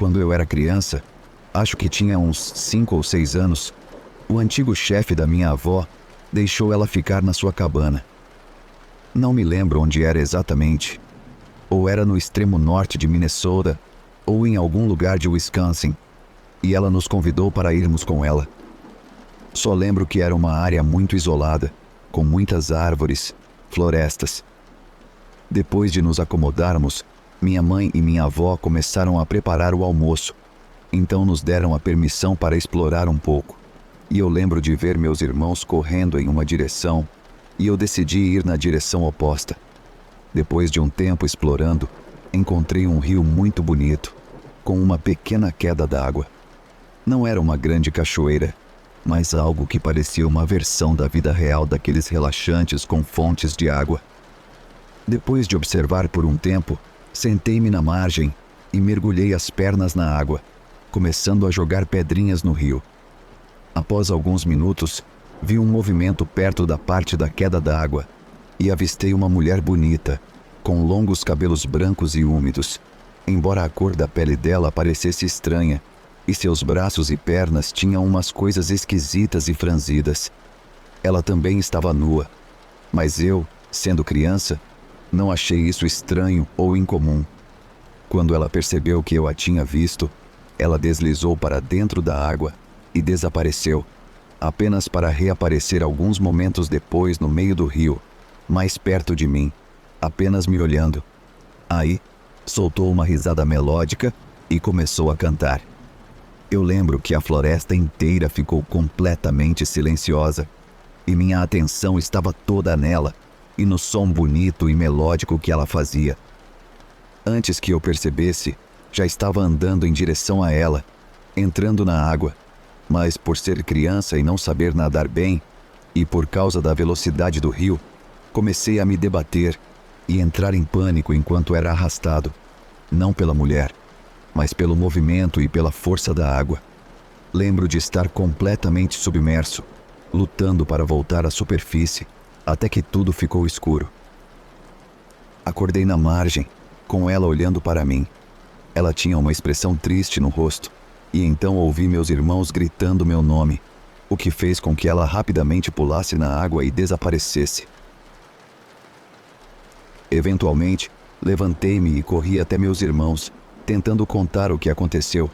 Quando eu era criança, acho que tinha uns 5 ou 6 anos, o antigo chefe da minha avó deixou ela ficar na sua cabana. Não me lembro onde era exatamente. Ou era no extremo norte de Minnesota, ou em algum lugar de Wisconsin, e ela nos convidou para irmos com ela. Só lembro que era uma área muito isolada, com muitas árvores, florestas. Depois de nos acomodarmos, minha mãe e minha avó começaram a preparar o almoço, então nos deram a permissão para explorar um pouco. E eu lembro de ver meus irmãos correndo em uma direção, e eu decidi ir na direção oposta. Depois de um tempo explorando, encontrei um rio muito bonito, com uma pequena queda d'água. Não era uma grande cachoeira, mas algo que parecia uma versão da vida real daqueles relaxantes com fontes de água. Depois de observar por um tempo, sentei-me na margem e mergulhei as pernas na água, começando a jogar pedrinhas no rio. Após alguns minutos, vi um movimento perto da parte da queda d'água e avistei uma mulher bonita, com longos cabelos brancos e úmidos, embora a cor da pele dela parecesse estranha, e seus braços e pernas tinham umas coisas esquisitas e franzidas. Ela também estava nua, mas eu, sendo criança, não achei isso estranho ou incomum. Quando ela percebeu que eu a tinha visto, ela deslizou para dentro da água e desapareceu, apenas para reaparecer alguns momentos depois no meio do rio, mais perto de mim, apenas me olhando. Aí, soltou uma risada melódica e começou a cantar. Eu lembro que a floresta inteira ficou completamente silenciosa, e minha atenção estava toda nela e no som bonito e melódico que ela fazia. Antes que eu percebesse, já estava andando em direção a ela, entrando na água, mas por ser criança e não saber nadar bem, e por causa da velocidade do rio, comecei a me debater e entrar em pânico enquanto era arrastado, não pela mulher, mas pelo movimento e pela força da água. Lembro de estar completamente submerso, lutando para voltar à superfície, até que tudo ficou escuro. Acordei na margem, com ela olhando para mim. Ela tinha uma expressão triste no rosto, e então ouvi meus irmãos gritando meu nome, o que fez com que ela rapidamente pulasse na água e desaparecesse. Eventualmente, levantei-me e corri até meus irmãos, tentando contar o que aconteceu,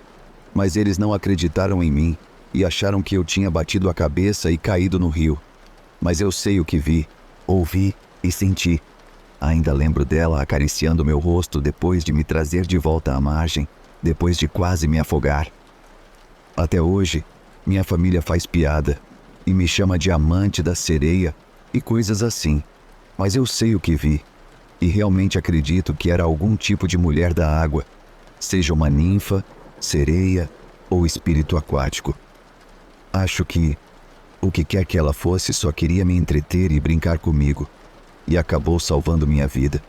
mas eles não acreditaram em mim e acharam que eu tinha batido a cabeça e caído no rio. Mas eu sei o que vi, ouvi e senti. Ainda lembro dela acariciando meu rosto depois de me trazer de volta à margem, depois de quase me afogar. Até hoje, minha família faz piada e me chama de amante da sereia e coisas assim, mas eu sei o que vi e realmente acredito que era algum tipo de mulher da água, seja uma ninfa, sereia ou espírito aquático. Acho que o que quer que ela fosse só queria me entreter e brincar comigo, e acabou salvando minha vida.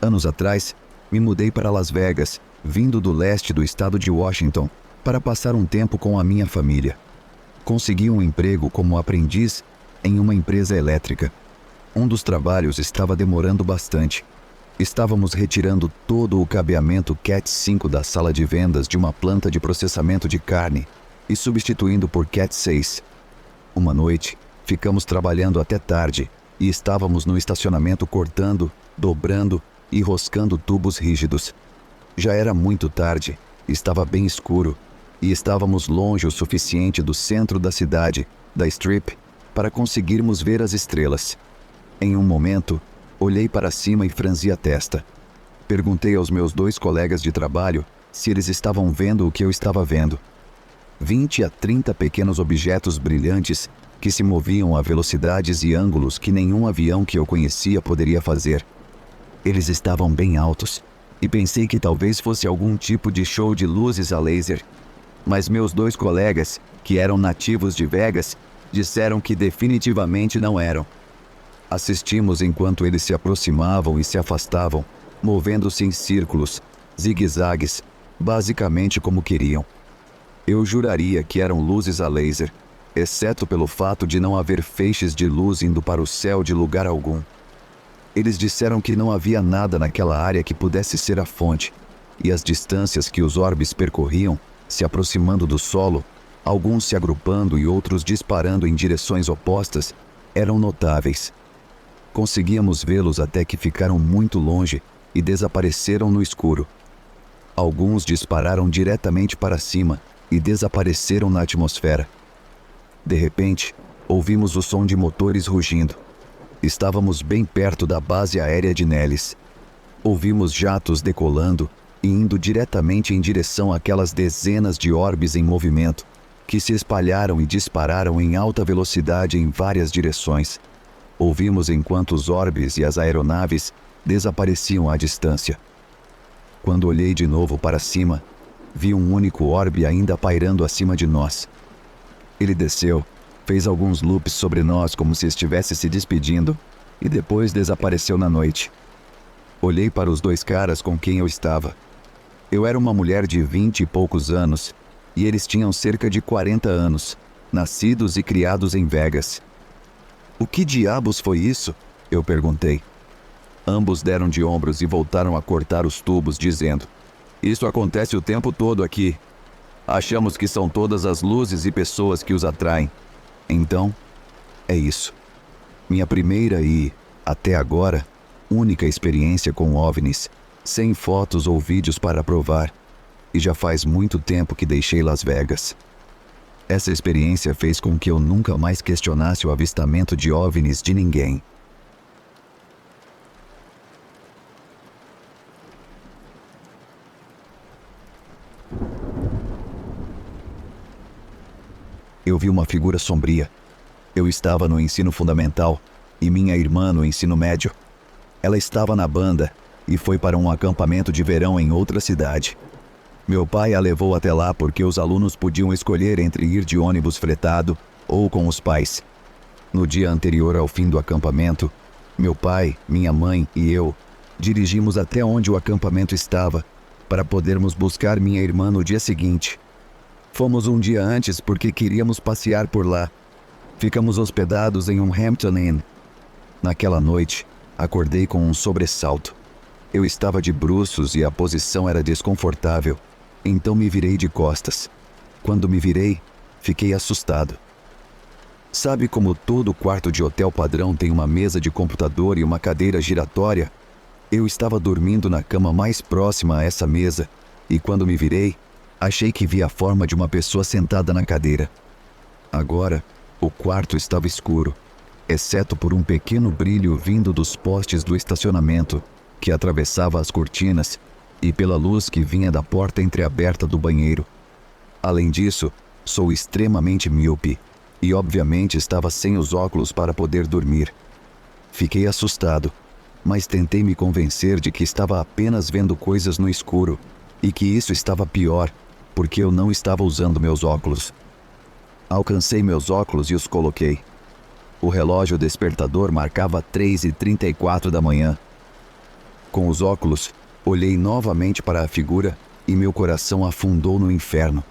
Anos atrás, me mudei para Las Vegas, vindo do leste do estado de Washington, para passar um tempo com a minha família. Consegui um emprego como aprendiz em uma empresa elétrica. Um dos trabalhos estava demorando bastante. Estávamos retirando todo o cabeamento Cat 5 da sala de vendas de uma planta de processamento de carne e substituindo por Cat 6. Uma noite, ficamos trabalhando até tarde e estávamos no estacionamento cortando, dobrando e roscando tubos rígidos. Já era muito tarde, estava bem escuro e estávamos longe o suficiente do centro da cidade, da Strip, para conseguirmos ver as estrelas. Em um momento, olhei para cima e franzi a testa. Perguntei aos meus 2 colegas de trabalho se eles estavam vendo o que eu estava vendo. 20 a 30 pequenos objetos brilhantes que se moviam a velocidades e ângulos que nenhum avião que eu conhecia poderia fazer. Eles estavam bem altos, e pensei que talvez fosse algum tipo de show de luzes a laser. Mas meus 2 colegas, que eram nativos de Vegas, disseram que definitivamente não eram. Assistimos enquanto eles se aproximavam e se afastavam, movendo-se em círculos, zigue-zagues, basicamente como queriam. Eu juraria que eram luzes a laser, exceto pelo fato de não haver feixes de luz indo para o céu de lugar algum. Eles disseram que não havia nada naquela área que pudesse ser a fonte, e as distâncias que os orbes percorriam, se aproximando do solo, alguns se agrupando e outros disparando em direções opostas, eram notáveis. Conseguíamos vê-los até que ficaram muito longe e desapareceram no escuro. Alguns dispararam diretamente para cima e desapareceram na atmosfera. De repente, ouvimos o som de motores rugindo. Estávamos bem perto da base aérea de Nellis. Ouvimos jatos decolando e indo diretamente em direção àquelas dezenas de orbes em movimento, que se espalharam e dispararam em alta velocidade em várias direções. Ouvimos enquanto os orbes e as aeronaves desapareciam à distância. Quando olhei de novo para cima, vi um único orbe ainda pairando acima de nós. Ele desceu, fez alguns loops sobre nós como se estivesse se despedindo e depois desapareceu na noite. Olhei para os dois caras com quem eu estava. Eu era uma mulher de 20 e poucos anos e eles tinham cerca de 40 anos, nascidos e criados em Vegas. "O que diabos foi isso?" eu perguntei. Ambos deram de ombros e voltaram a cortar os tubos, dizendo: "Isso acontece o tempo todo aqui. Achamos que são todas as luzes e pessoas que os atraem. Então, é isso." Minha primeira e, até agora, única experiência com OVNIs, sem fotos ou vídeos para provar, e já faz muito tempo que deixei Las Vegas. Essa experiência fez com que eu nunca mais questionasse o avistamento de OVNIs de ninguém. Eu vi uma figura sombria. Eu estava no ensino fundamental e minha irmã no ensino médio. Ela estava na banda e foi para um acampamento de verão em outra cidade. Meu pai a levou até lá porque os alunos podiam escolher entre ir de ônibus fretado ou com os pais. No dia anterior ao fim do acampamento, meu pai, minha mãe e eu dirigimos até onde o acampamento estava para podermos buscar minha irmã no dia seguinte. Fomos um dia antes porque queríamos passear por lá. Ficamos hospedados em um Hampton Inn. Naquela noite, acordei com um sobressalto. Eu estava de bruços e a posição era desconfortável, então me virei de costas. Quando me virei, fiquei assustado. Sabe como todo quarto de hotel padrão tem uma mesa de computador e uma cadeira giratória? Eu estava dormindo na cama mais próxima a essa mesa, e quando me virei, achei que vi a forma de uma pessoa sentada na cadeira. Agora, o quarto estava escuro, exceto por um pequeno brilho vindo dos postes do estacionamento, que atravessava as cortinas, e pela luz que vinha da porta entreaberta do banheiro. Além disso, sou extremamente míope, e obviamente estava sem os óculos para poder dormir. Fiquei assustado, mas tentei me convencer de que estava apenas vendo coisas no escuro, e que isso estava pior, porque eu não estava usando meus óculos. Alcancei meus óculos e os coloquei. O relógio despertador marcava 3h34 da manhã. Com os óculos, olhei novamente para a figura e meu coração afundou no inferno.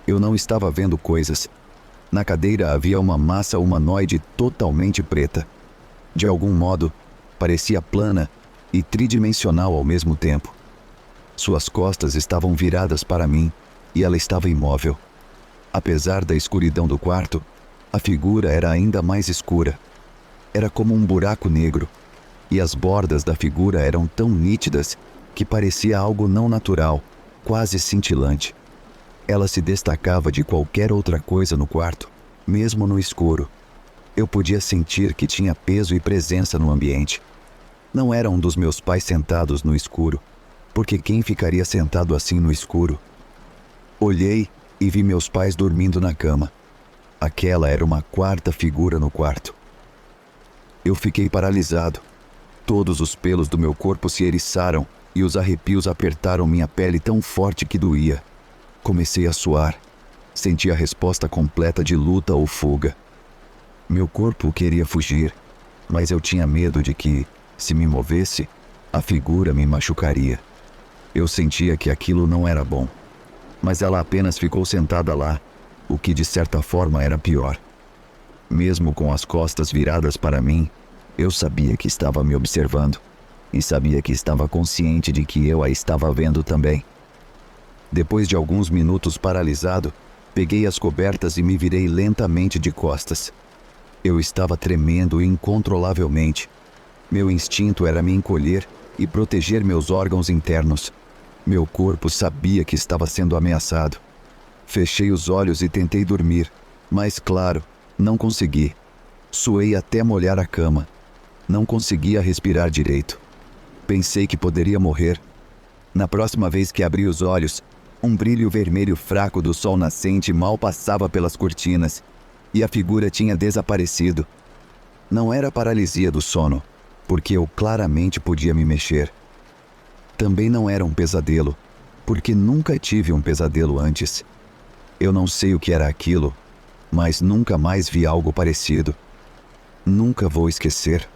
Eu não estava vendo coisas. Na cadeira havia uma massa humanoide totalmente preta. De algum modo, parecia plana e tridimensional ao mesmo tempo. Suas costas estavam viradas para mim e ela estava imóvel. Apesar da escuridão do quarto, a figura era ainda mais escura. Era como um buraco negro, e as bordas da figura eram tão nítidas que parecia algo não natural, quase cintilante. Ela se destacava de qualquer outra coisa no quarto, mesmo no escuro. Eu podia sentir que tinha peso e presença no ambiente. Não era um dos meus pais sentados no escuro, porque quem ficaria sentado assim no escuro? Olhei e vi meus pais dormindo na cama. Aquela era uma quarta figura no quarto. Eu fiquei paralisado. Todos os pelos do meu corpo se eriçaram e os arrepios apertaram minha pele tão forte que doía. Comecei a suar. Senti a resposta completa de luta ou fuga. Meu corpo queria fugir, mas eu tinha medo de que, se me movesse, a figura me machucaria. Eu sentia que aquilo não era bom. Mas ela apenas ficou sentada lá, o que de certa forma era pior. Mesmo com as costas viradas para mim, eu sabia que estava me observando e sabia que estava consciente de que eu a estava vendo também. Depois de alguns minutos paralisado, peguei as cobertas e me virei lentamente de costas. Eu estava tremendo incontrolavelmente. Meu instinto era me encolher e proteger meus órgãos internos. Meu corpo sabia que estava sendo ameaçado. Fechei os olhos e tentei dormir, mas claro, não consegui. Suei até molhar a cama. Não conseguia respirar direito. Pensei que poderia morrer. Na próxima vez que abri os olhos, um brilho vermelho fraco do sol nascente mal passava pelas cortinas, e a figura tinha desaparecido. Não era paralisia do sono, porque eu claramente podia me mexer. Também não era um pesadelo, porque nunca tive um pesadelo antes. Eu não sei o que era aquilo, mas nunca mais vi algo parecido. Nunca vou esquecer.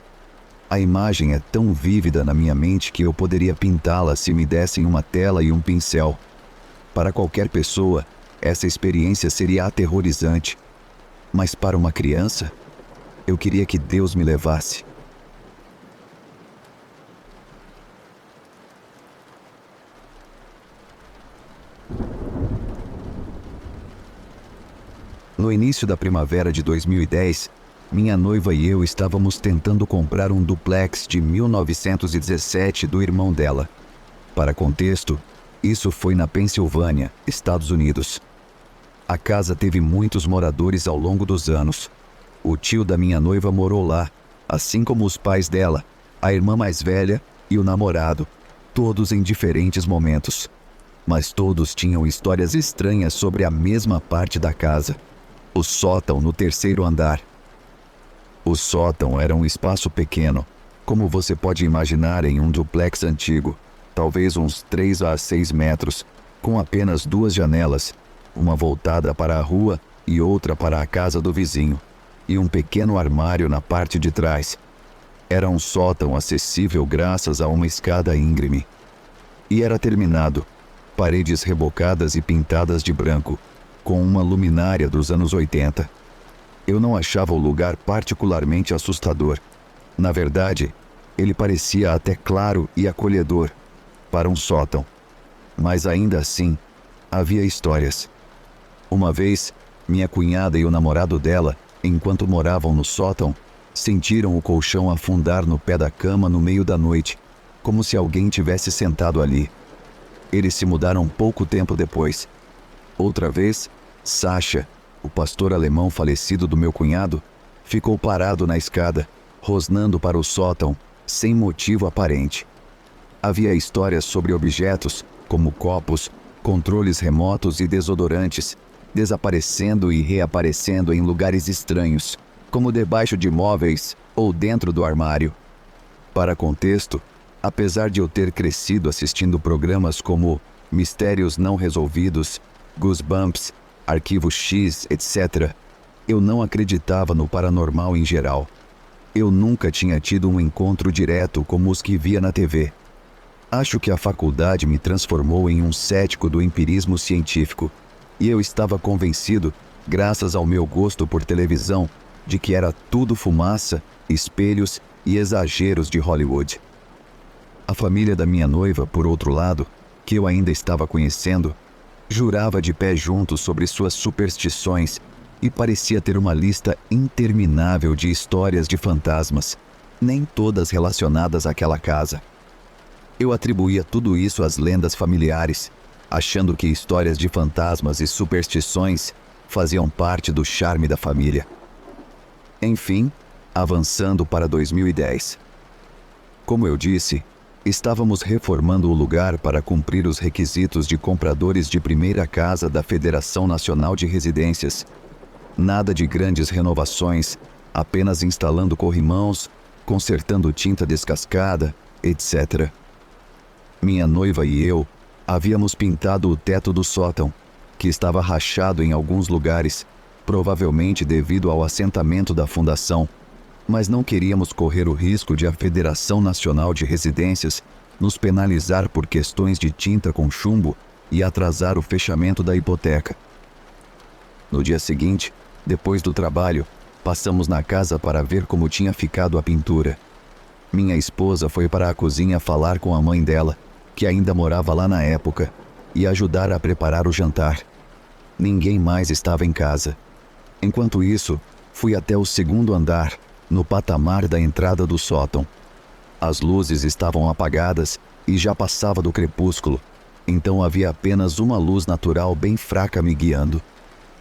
A imagem é tão vívida na minha mente que eu poderia pintá-la se me dessem uma tela e um pincel. Para qualquer pessoa, essa experiência seria aterrorizante. Mas para uma criança, eu queria que Deus me levasse. No início da primavera de 2010, minha noiva e eu estávamos tentando comprar um duplex de 1917 do irmão dela. Para contexto, isso foi na Pensilvânia, Estados Unidos. A casa teve muitos moradores ao longo dos anos. O tio da minha noiva morou lá, assim como os pais dela, a irmã mais velha e o namorado, todos em diferentes momentos. Mas todos tinham histórias estranhas sobre a mesma parte da casa. O sótão no terceiro andar. O sótão era um espaço pequeno, como você pode imaginar em um duplex antigo, talvez uns 3 a 6 metros, com apenas 2 janelas, uma voltada para a rua e outra para a casa do vizinho, e um pequeno armário na parte de trás. Era um sótão acessível graças a uma escada íngreme. E era terminado, paredes rebocadas e pintadas de branco, com uma luminária dos anos 80. Eu não achava o lugar particularmente assustador. Na verdade, ele parecia até claro e acolhedor para um sótão. Mas ainda assim, havia histórias. Uma vez, minha cunhada e o namorado dela, enquanto moravam no sótão, sentiram o colchão afundar no pé da cama no meio da noite, como se alguém tivesse sentado ali. Eles se mudaram pouco tempo depois. Outra vez, Sasha, o pastor alemão falecido do meu cunhado, ficou parado na escada, rosnando para o sótão, sem motivo aparente. Havia histórias sobre objetos, como copos, controles remotos e desodorantes, desaparecendo e reaparecendo em lugares estranhos, como debaixo de móveis ou dentro do armário. Para contexto, apesar de eu ter crescido assistindo programas como Mistérios Não Resolvidos, Goosebumps, Arquivo X, etc., eu não acreditava no paranormal em geral. Eu nunca tinha tido um encontro direto como os que via na TV. Acho que a faculdade me transformou em um cético do empirismo científico, e eu estava convencido, graças ao meu gosto por televisão, de que era tudo fumaça, espelhos e exageros de Hollywood. A família da minha noiva, por outro lado, que eu ainda estava conhecendo, jurava de pé junto sobre suas superstições e parecia ter uma lista interminável de histórias de fantasmas, nem todas relacionadas àquela casa. Eu atribuía tudo isso às lendas familiares, achando que histórias de fantasmas e superstições faziam parte do charme da família. Enfim, avançando para 2010. Como eu disse, estávamos reformando o lugar para cumprir os requisitos de compradores de primeira casa da Federação Nacional de Residências. Nada de grandes renovações, apenas instalando corrimãos, consertando tinta descascada, etc. Minha noiva e eu havíamos pintado o teto do sótão, que estava rachado em alguns lugares, provavelmente devido ao assentamento da fundação, mas não queríamos correr o risco de a Federação Nacional de Residências nos penalizar por questões de tinta com chumbo e atrasar o fechamento da hipoteca. No dia seguinte, depois do trabalho, passamos na casa para ver como tinha ficado a pintura. Minha esposa foi para a cozinha falar com a mãe dela, que ainda morava lá na época, e ajudar a preparar o jantar. Ninguém mais estava em casa. Enquanto isso, fui até o segundo andar, no patamar da entrada do sótão. As luzes estavam apagadas e já passava do crepúsculo, então havia apenas uma luz natural bem fraca me guiando.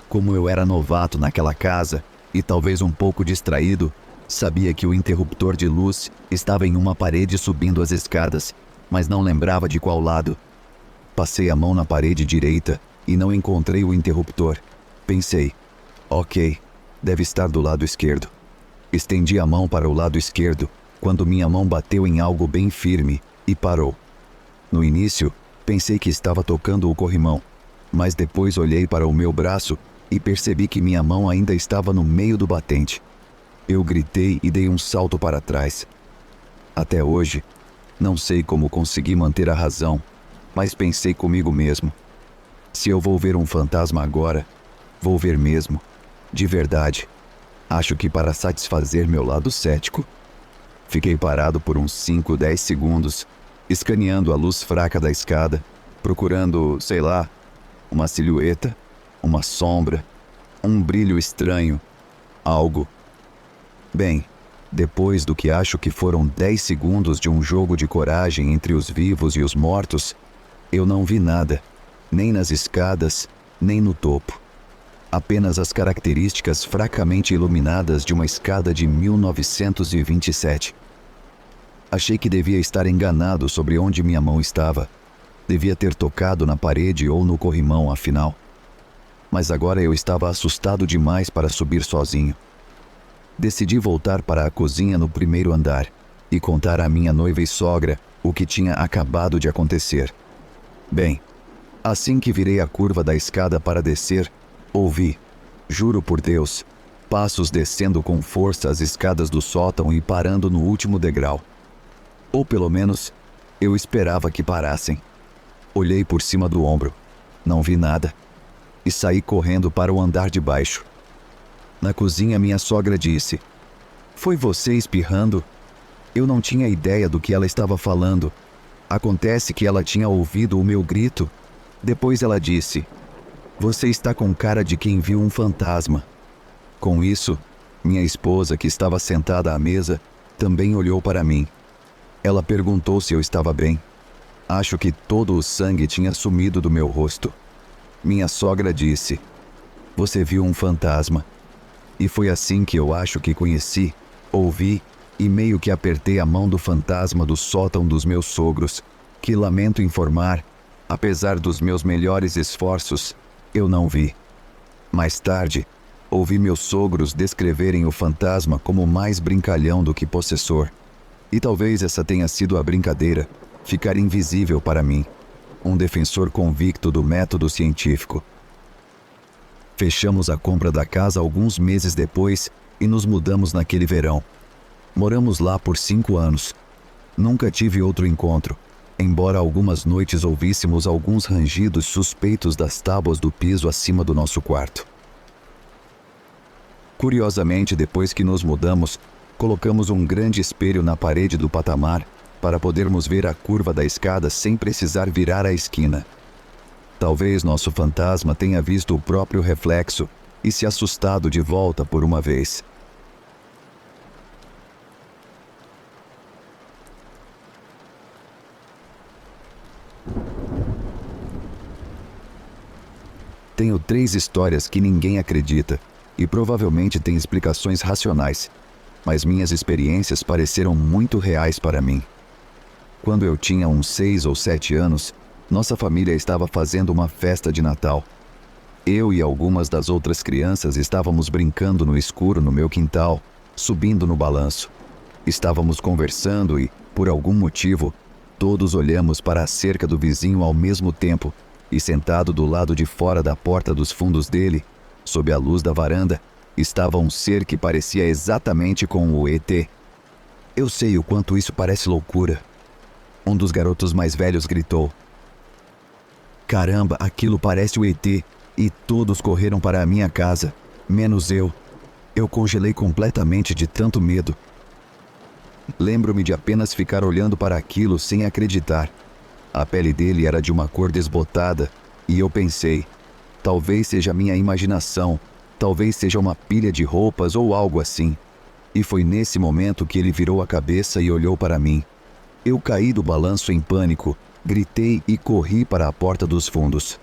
Como eu era novato naquela casa e talvez um pouco distraído, sabia que o interruptor de luz estava em uma parede subindo as escadas, mas não lembrava de qual lado. Passei a mão na parede direita e não encontrei o interruptor. Pensei, ok, deve estar do lado esquerdo. Estendi a mão para o lado esquerdo, quando minha mão bateu em algo bem firme e parou. No início, pensei que estava tocando o corrimão, mas depois olhei para o meu braço e percebi que minha mão ainda estava no meio do batente. Eu gritei e dei um salto para trás. Até hoje, não sei como consegui manter a razão, mas pensei comigo mesmo. Se eu vou ver um fantasma agora, vou ver mesmo, de verdade. Acho que para satisfazer meu lado cético. Fiquei parado por uns 5, 10 segundos, escaneando a luz fraca da escada, procurando, sei lá, uma silhueta, uma sombra, um brilho estranho, algo. Bem, depois do que acho que foram 10 segundos de um jogo de coragem entre os vivos e os mortos, eu não vi nada, nem nas escadas, nem no topo. Apenas as características fracamente iluminadas de uma escada de 1927. Achei que devia estar enganado sobre onde minha mão estava. Devia ter tocado na parede ou no corrimão, afinal. Mas agora eu estava assustado demais para subir sozinho. Decidi voltar para a cozinha no primeiro andar e contar à minha noiva e sogra o que tinha acabado de acontecer. Bem, assim que virei a curva da escada para descer, ouvi, juro por Deus, passos descendo com força as escadas do sótão e parando no último degrau. Ou pelo menos, eu esperava que parassem. Olhei por cima do ombro, não vi nada, e saí correndo para o andar de baixo. Na cozinha, minha sogra disse: "Foi você espirrando?" Eu não tinha ideia do que ela estava falando. Acontece que ela tinha ouvido o meu grito. Depois ela disse: "Você está com cara de quem viu um fantasma." Com isso, minha esposa, que estava sentada à mesa, também olhou para mim. Ela perguntou se eu estava bem. Acho que todo o sangue tinha sumido do meu rosto. Minha sogra disse: "Você viu um fantasma." E foi assim que eu acho que conheci, ouvi e meio que apertei a mão do fantasma do sótão dos meus sogros, que, lamento informar, apesar dos meus melhores esforços, eu não vi. Mais tarde, ouvi meus sogros descreverem o fantasma como mais brincalhão do que possessor. E talvez essa tenha sido a brincadeira, ficar invisível para mim, um defensor convicto do método científico. Fechamos a compra da casa alguns meses depois e nos mudamos naquele verão. Moramos lá por 5 anos. Nunca tive outro encontro, embora algumas noites ouvíssemos alguns rangidos suspeitos das tábuas do piso acima do nosso quarto. Curiosamente, depois que nos mudamos, colocamos um grande espelho na parede do patamar para podermos ver a curva da escada sem precisar virar a esquina. Talvez nosso fantasma tenha visto o próprio reflexo e se assustado de volta por uma vez. Tenho 3 histórias que ninguém acredita e provavelmente têm explicações racionais, mas minhas experiências pareceram muito reais para mim. Quando eu tinha uns 6 ou 7 anos, nossa família estava fazendo uma festa de Natal. Eu e algumas das outras crianças estávamos brincando no escuro no meu quintal, subindo no balanço. Estávamos conversando e, por algum motivo, todos olhamos para a cerca do vizinho ao mesmo tempo e, sentado do lado de fora da porta dos fundos dele, sob a luz da varanda, estava um ser que parecia exatamente com o ET. Eu sei o quanto isso parece loucura. Um dos garotos mais velhos gritou: "Caramba, aquilo parece o ET. e todos correram para a minha casa, menos eu. Eu congelei completamente de tanto medo. Lembro-me de apenas ficar olhando para aquilo sem acreditar. A pele dele era de uma cor desbotada, e eu pensei, talvez seja minha imaginação, talvez seja uma pilha de roupas ou algo assim. E foi nesse momento que ele virou a cabeça e olhou para mim. Eu caí do balanço em pânico, gritei e corri para a porta dos fundos.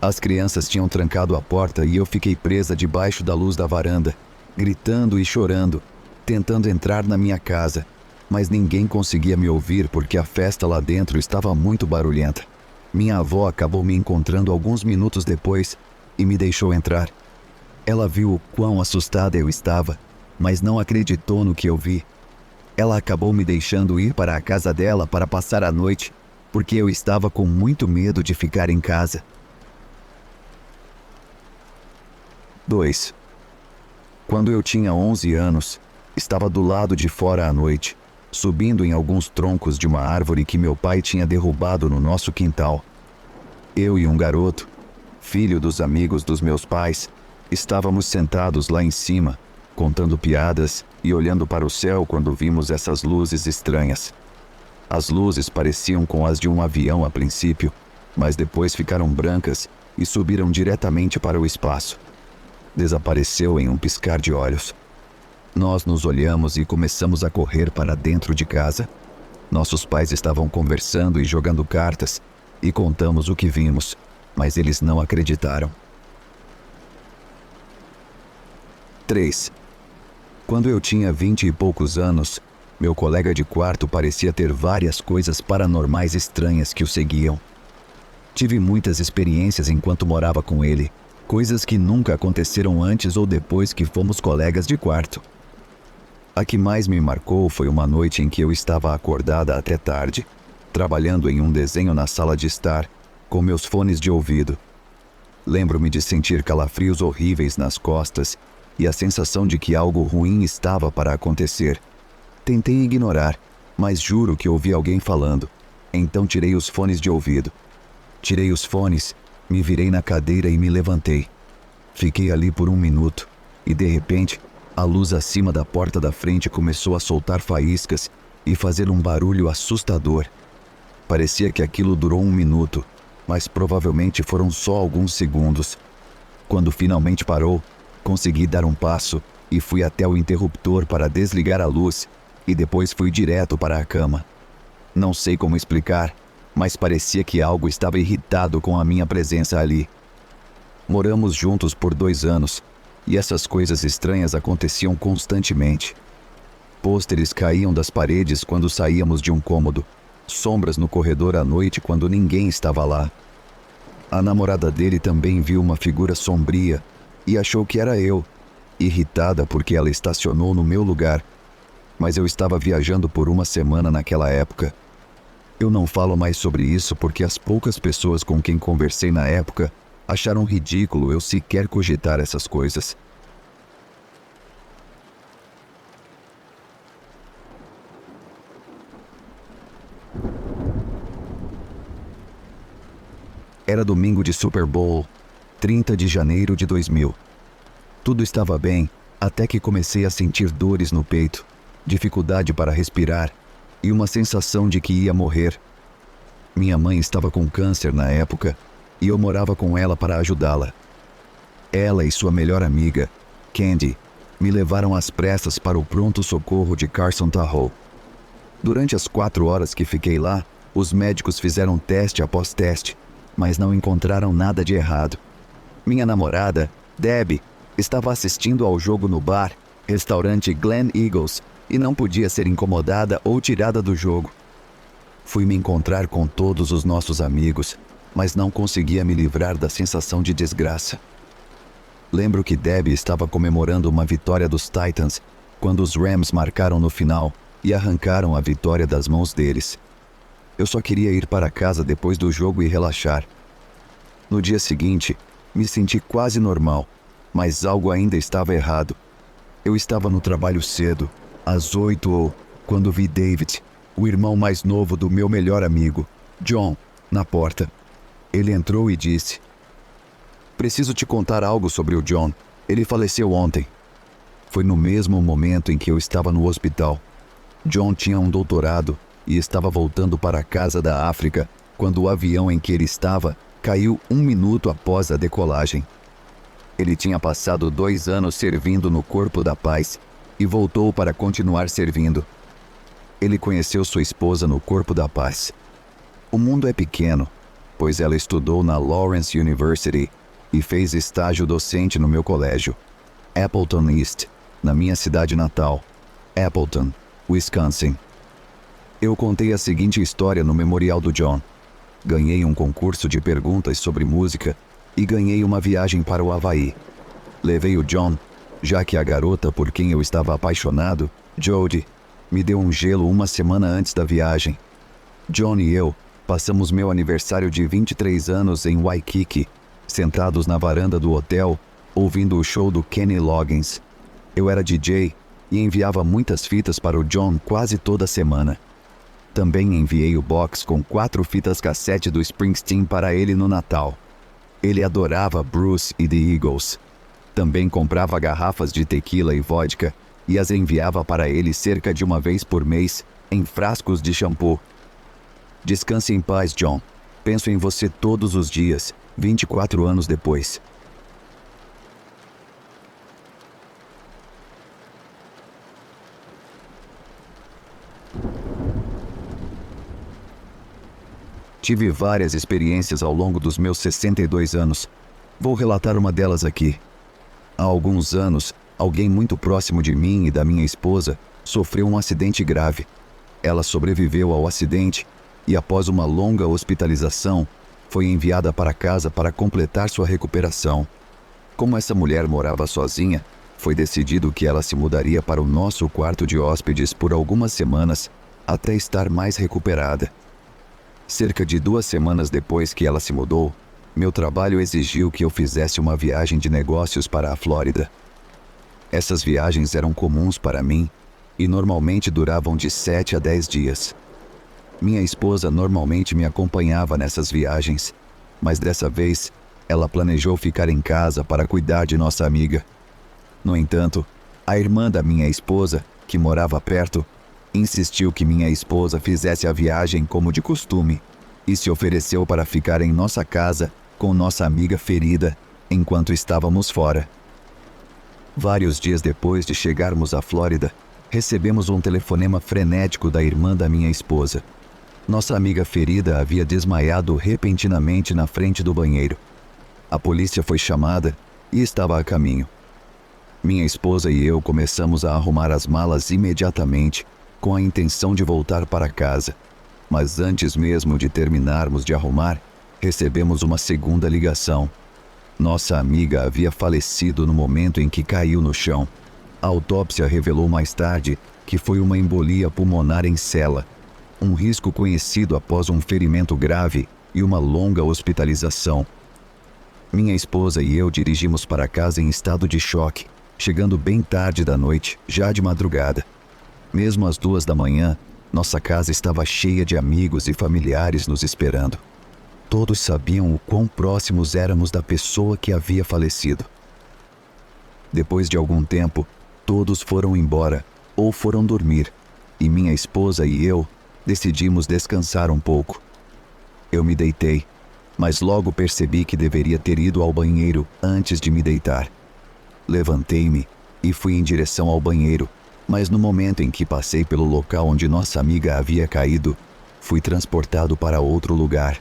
As crianças tinham trancado a porta e eu fiquei presa debaixo da luz da varanda, gritando e chorando, tentando entrar na minha casa, mas ninguém conseguia me ouvir porque a festa lá dentro estava muito barulhenta. Minha avó acabou me encontrando alguns minutos depois e me deixou entrar. Ela viu o quão assustada eu estava, mas não acreditou no que eu vi. Ela acabou me deixando ir para a casa dela para passar a noite, porque eu estava com muito medo de ficar em casa. 2. Quando eu tinha 11 anos, estava do lado de fora à noite, subindo em alguns troncos de uma árvore que meu pai tinha derrubado no nosso quintal. Eu e um garoto, filho dos amigos dos meus pais, estávamos sentados lá em cima, contando piadas e olhando para o céu quando vimos essas luzes estranhas. As luzes pareciam com as de um avião a princípio, mas depois ficaram brancas e subiram diretamente para o espaço. Desapareceu em um piscar de olhos. Nós nos olhamos e começamos a correr para dentro de casa. Nossos pais estavam conversando e jogando cartas, e contamos o que vimos, mas eles não acreditaram. 3. Quando eu tinha 20 e poucos anos, meu colega de quarto parecia ter várias coisas paranormais estranhas que o seguiam. Tive muitas experiências enquanto morava com ele, coisas que nunca aconteceram antes ou depois que fomos colegas de quarto. A que mais me marcou foi uma noite em que eu estava acordada até tarde, trabalhando em um desenho na sala de estar, com meus fones de ouvido. Lembro-me de sentir calafrios horríveis nas costas e a sensação de que algo ruim estava para acontecer. Tentei ignorar, mas juro que ouvi alguém falando. Então tirei os fones de ouvido. Tirei os fones, me virei na cadeira e me levantei. Fiquei ali por um minuto, e de repente, a luz acima da porta da frente começou a soltar faíscas e fazer um barulho assustador. Parecia que aquilo durou um minuto, mas provavelmente foram só alguns segundos. Quando finalmente parou, consegui dar um passo e fui até o interruptor para desligar a luz, e depois fui direto para a cama. Não sei como explicar, mas parecia que algo estava irritado com a minha presença ali. Moramos juntos por 2 anos, e essas coisas estranhas aconteciam constantemente. Pôsteres caíam das paredes quando saíamos de um cômodo, sombras no corredor à noite quando ninguém estava lá. A namorada dele também viu uma figura sombria e achou que era eu, irritada porque ela estacionou no meu lugar. Mas eu estava viajando por uma semana naquela época. Eu não falo mais sobre isso porque as poucas pessoas com quem conversei na época acharam ridículo eu sequer cogitar essas coisas. Era domingo de Super Bowl, 30 de janeiro de 2000. Tudo estava bem, até que comecei a sentir dores no peito, dificuldade para respirar e uma sensação de que ia morrer. Minha mãe estava com câncer na época e eu morava com ela para ajudá-la. Ela e sua melhor amiga, Candy, me levaram às pressas para o pronto-socorro de Carson Tahoe. Durante as 4 horas que fiquei lá, os médicos fizeram teste após teste, mas não encontraram nada de errado. Minha namorada, Debbie, estava assistindo ao jogo no bar, restaurante Glen Eagles, e não podia ser incomodada ou tirada do jogo. Fui me encontrar com todos os nossos amigos, mas não conseguia me livrar da sensação de desgraça. Lembro que Debbie estava comemorando uma vitória dos Titans quando os Rams marcaram no final e arrancaram a vitória das mãos deles. Eu só queria ir para casa depois do jogo e relaxar. No dia seguinte, me senti quase normal, mas algo ainda estava errado. Eu estava no trabalho cedo, às 8 quando vi David, o irmão mais novo do meu melhor amigo, John, na porta. Ele entrou e disse: Preciso te contar algo sobre o John. Ele faleceu ontem. Foi no mesmo momento em que eu estava no hospital. John tinha um doutorado e estava voltando para a casa da África quando o avião em que ele estava caiu 1 minuto após a decolagem. Ele tinha passado 2 anos servindo no Corpo da Paz e voltou para continuar servindo. Ele conheceu sua esposa no Corpo da Paz. O mundo é pequeno, pois ela estudou na Lawrence University e fez estágio docente no meu colégio, Appleton East, na minha cidade natal, Appleton, Wisconsin. Eu contei a seguinte história no memorial do John. Ganhei um concurso de perguntas sobre música e ganhei uma viagem para o Havaí. Levei o John, já que a garota por quem eu estava apaixonado, Jodie, me deu um gelo 1 semana antes da viagem. John e eu passamos meu aniversário de 23 anos em Waikiki, sentados na varanda do hotel, ouvindo o show do Kenny Loggins. Eu era DJ e enviava muitas fitas para o John quase toda semana. Também enviei o box com 4 fitas cassete do Springsteen para ele no Natal. Ele adorava Bruce e The Eagles. Também comprava garrafas de tequila e vodka e as enviava para ele cerca de 1 vez por mês em frascos de shampoo. Descanse em paz, John. Penso em você todos os dias, 24 anos depois. Tive várias experiências ao longo dos meus 62 anos. Vou relatar uma delas aqui. Há alguns anos, alguém muito próximo de mim e da minha esposa sofreu um acidente grave. Ela sobreviveu ao acidente e, após uma longa hospitalização, foi enviada para casa para completar sua recuperação. Como essa mulher morava sozinha, foi decidido que ela se mudaria para o nosso quarto de hóspedes por algumas semanas até estar mais recuperada. Cerca de 2 semanas depois que ela se mudou, meu trabalho exigiu que eu fizesse uma viagem de negócios para a Flórida. Essas viagens eram comuns para mim e normalmente duravam de 7 a 10 dias. Minha esposa normalmente me acompanhava nessas viagens, mas dessa vez ela planejou ficar em casa para cuidar de nossa amiga. No entanto, a irmã da minha esposa, que morava perto, insistiu que minha esposa fizesse a viagem como de costume e se ofereceu para ficar em nossa casa com nossa amiga ferida enquanto estávamos fora. Vários dias depois de chegarmos à Flórida, recebemos um telefonema frenético da irmã da minha esposa. Nossa amiga ferida havia desmaiado repentinamente na frente do banheiro. A polícia foi chamada e estava a caminho. Minha esposa e eu começamos a arrumar as malas imediatamente, com a intenção de voltar para casa. Mas antes mesmo de terminarmos de arrumar, recebemos uma segunda ligação. Nossa amiga havia falecido no momento em que caiu no chão. A autópsia revelou mais tarde que foi uma embolia pulmonar em cela, um risco conhecido após um ferimento grave e uma longa hospitalização. Minha esposa e eu dirigimos para casa em estado de choque, chegando bem tarde da noite, já de madrugada. Mesmo às 2 da manhã, nossa casa estava cheia de amigos e familiares nos esperando. Todos sabiam o quão próximos éramos da pessoa que havia falecido. Depois de algum tempo, todos foram embora ou foram dormir, e minha esposa e eu decidimos descansar um pouco. Eu me deitei, mas logo percebi que deveria ter ido ao banheiro antes de me deitar. Levantei-me e fui em direção ao banheiro, mas no momento em que passei pelo local onde nossa amiga havia caído, fui transportado para outro lugar.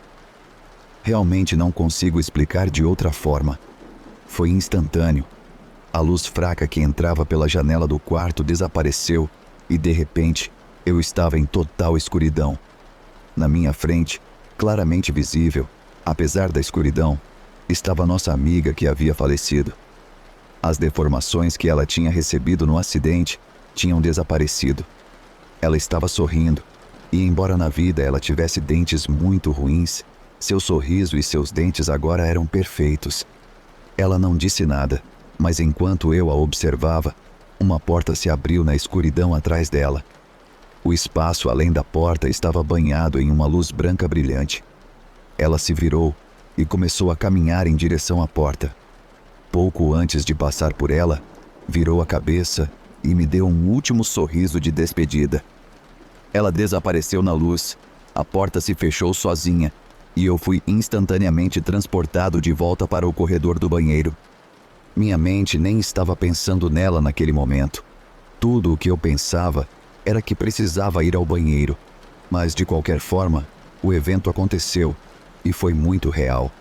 Realmente não consigo explicar de outra forma. Foi instantâneo. A luz fraca que entrava pela janela do quarto desapareceu e, de repente, eu estava em total escuridão. Na minha frente, claramente visível, apesar da escuridão, estava nossa amiga que havia falecido. As deformações que ela tinha recebido no acidente tinham desaparecido. Ela estava sorrindo, e embora na vida ela tivesse dentes muito ruins, seu sorriso e seus dentes agora eram perfeitos. Ela não disse nada, mas enquanto eu a observava, uma porta se abriu na escuridão atrás dela. O espaço além da porta estava banhado em uma luz branca brilhante. Ela se virou e começou a caminhar em direção à porta. Pouco antes de passar por ela, virou a cabeça e me deu um último sorriso de despedida. Ela desapareceu na luz, a porta se fechou sozinha e eu fui instantaneamente transportado de volta para o corredor do banheiro. Minha mente nem estava pensando nela naquele momento. Tudo o que eu pensava era que precisava ir ao banheiro, mas de qualquer forma, o evento aconteceu e foi muito real.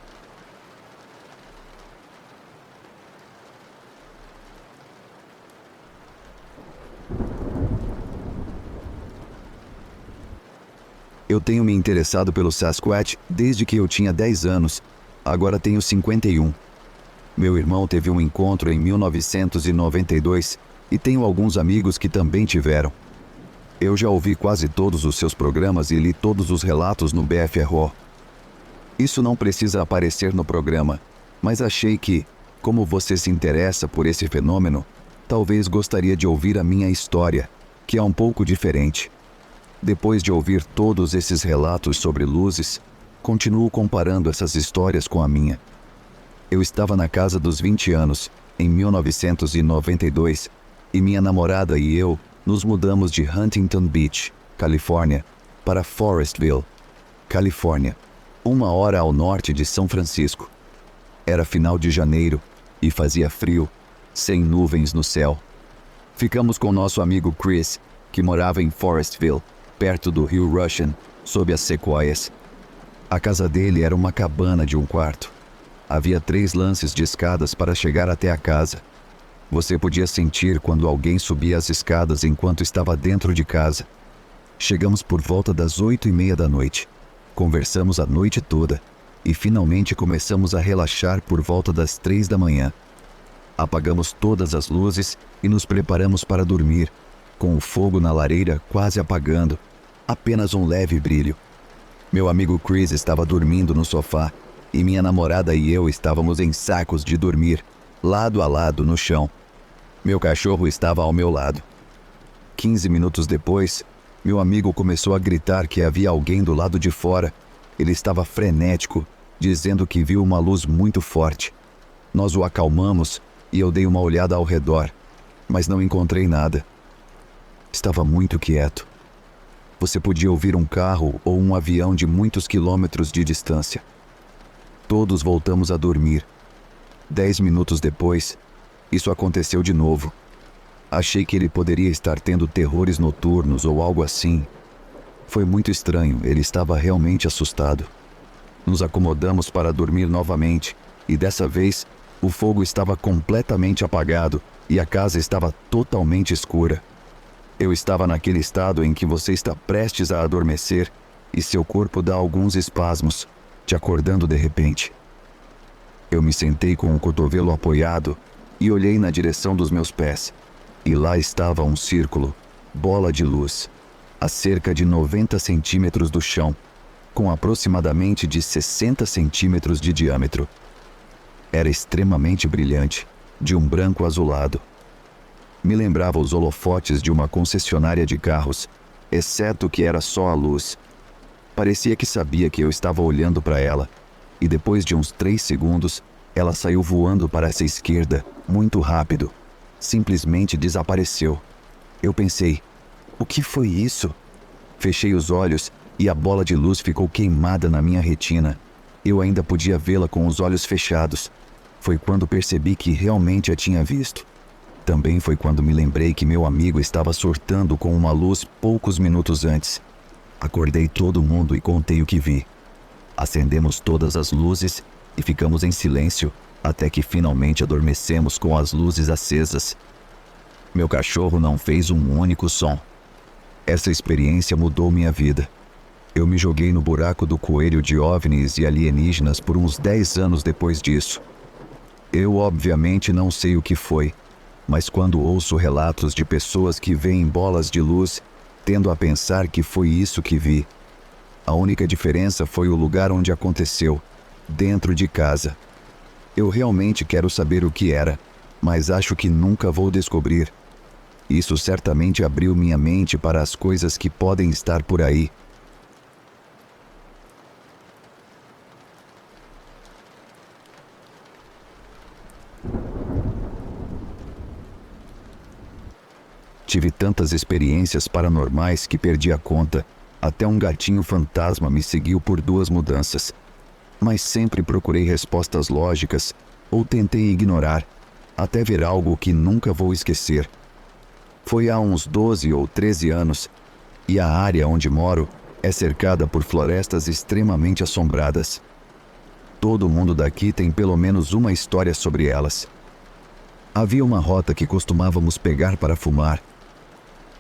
Eu tenho me interessado pelo Sasquatch desde que eu tinha 10 anos, agora tenho 51. Meu irmão teve um encontro em 1992 e tenho alguns amigos que também tiveram. Eu já ouvi quase todos os seus programas e li todos os relatos no BFRO. Isso não precisa aparecer no programa, mas achei que, como você se interessa por esse fenômeno, talvez gostaria de ouvir a minha história, que é um pouco diferente. Depois de ouvir todos esses relatos sobre luzes, continuo comparando essas histórias com a minha. Eu estava na casa dos 20 anos, em 1992, e minha namorada e eu nos mudamos de Huntington Beach, Califórnia, para Forestville, Califórnia, 1 hora ao norte de São Francisco. Era final de janeiro e fazia frio, sem nuvens no céu. Ficamos com nosso amigo Chris, que morava em Forestville, perto do rio Russian, sob as sequoias. A casa dele era uma cabana de um quarto. Havia 3 lances de escadas para chegar até a casa. Você podia sentir quando alguém subia as escadas enquanto estava dentro de casa. Chegamos por volta das 8:30 da noite. Conversamos a noite toda e finalmente começamos a relaxar por volta das 3 da manhã. Apagamos todas as luzes e nos preparamos para dormir, com o fogo na lareira quase apagando, apenas um leve brilho. Meu amigo Chris estava dormindo no sofá e minha namorada e eu estávamos em sacos de dormir, lado a lado no chão. Meu cachorro estava ao meu lado. 15 minutos depois, meu amigo começou a gritar que havia alguém do lado de fora. Ele estava frenético, dizendo que viu uma luz muito forte. Nós o acalmamos e eu dei uma olhada ao redor, mas não encontrei nada. Estava muito quieto. Você podia ouvir um carro ou um avião de muitos quilômetros de distância. Todos voltamos a dormir. 10 minutos depois, isso aconteceu de novo. Achei que ele poderia estar tendo terrores noturnos ou algo assim. Foi muito estranho, ele estava realmente assustado. Nos acomodamos para dormir novamente, e dessa vez, o fogo estava completamente apagado e a casa estava totalmente escura. Eu estava naquele estado em que você está prestes a adormecer e seu corpo dá alguns espasmos, te acordando de repente. Eu me sentei com o cotovelo apoiado e olhei na direção dos meus pés. E lá estava um círculo, bola de luz, a cerca de 90 centímetros do chão, com aproximadamente de 60 centímetros de diâmetro. Era extremamente brilhante, de um branco azulado. Me lembrava os holofotes de uma concessionária de carros, exceto que era só a luz. Parecia que sabia que eu estava olhando para ela, e depois de uns 3 segundos, ela saiu voando para essa esquerda, muito rápido. Simplesmente desapareceu. Eu pensei, o que foi isso? Fechei os olhos e a bola de luz ficou queimada na minha retina. Eu ainda podia vê-la com os olhos fechados. Foi quando percebi que realmente a tinha visto. Também foi quando me lembrei que meu amigo estava surtando com uma luz poucos minutos antes. Acordei todo mundo e contei o que vi. Acendemos todas as luzes e ficamos em silêncio até que finalmente adormecemos com as luzes acesas. Meu cachorro não fez um único som. Essa experiência mudou minha vida. Eu me joguei no buraco do coelho de OVNIs e alienígenas por uns 10 anos depois disso. Eu obviamente não sei o que foi, mas quando ouço relatos de pessoas que veem bolas de luz, tendo a pensar que foi isso que vi. A única diferença foi o lugar onde aconteceu, dentro de casa. Eu realmente quero saber o que era, mas acho que nunca vou descobrir. Isso certamente abriu minha mente para as coisas que podem estar por aí. Tive tantas experiências paranormais que perdi a conta. Até um gatinho fantasma me seguiu por 2 mudanças. Mas sempre procurei respostas lógicas ou tentei ignorar, até ver algo que nunca vou esquecer. Foi há uns 12 ou 13 anos, e a área onde moro é cercada por florestas extremamente assombradas. Todo mundo daqui tem pelo menos uma história sobre elas. Havia uma rota que costumávamos pegar para fumar.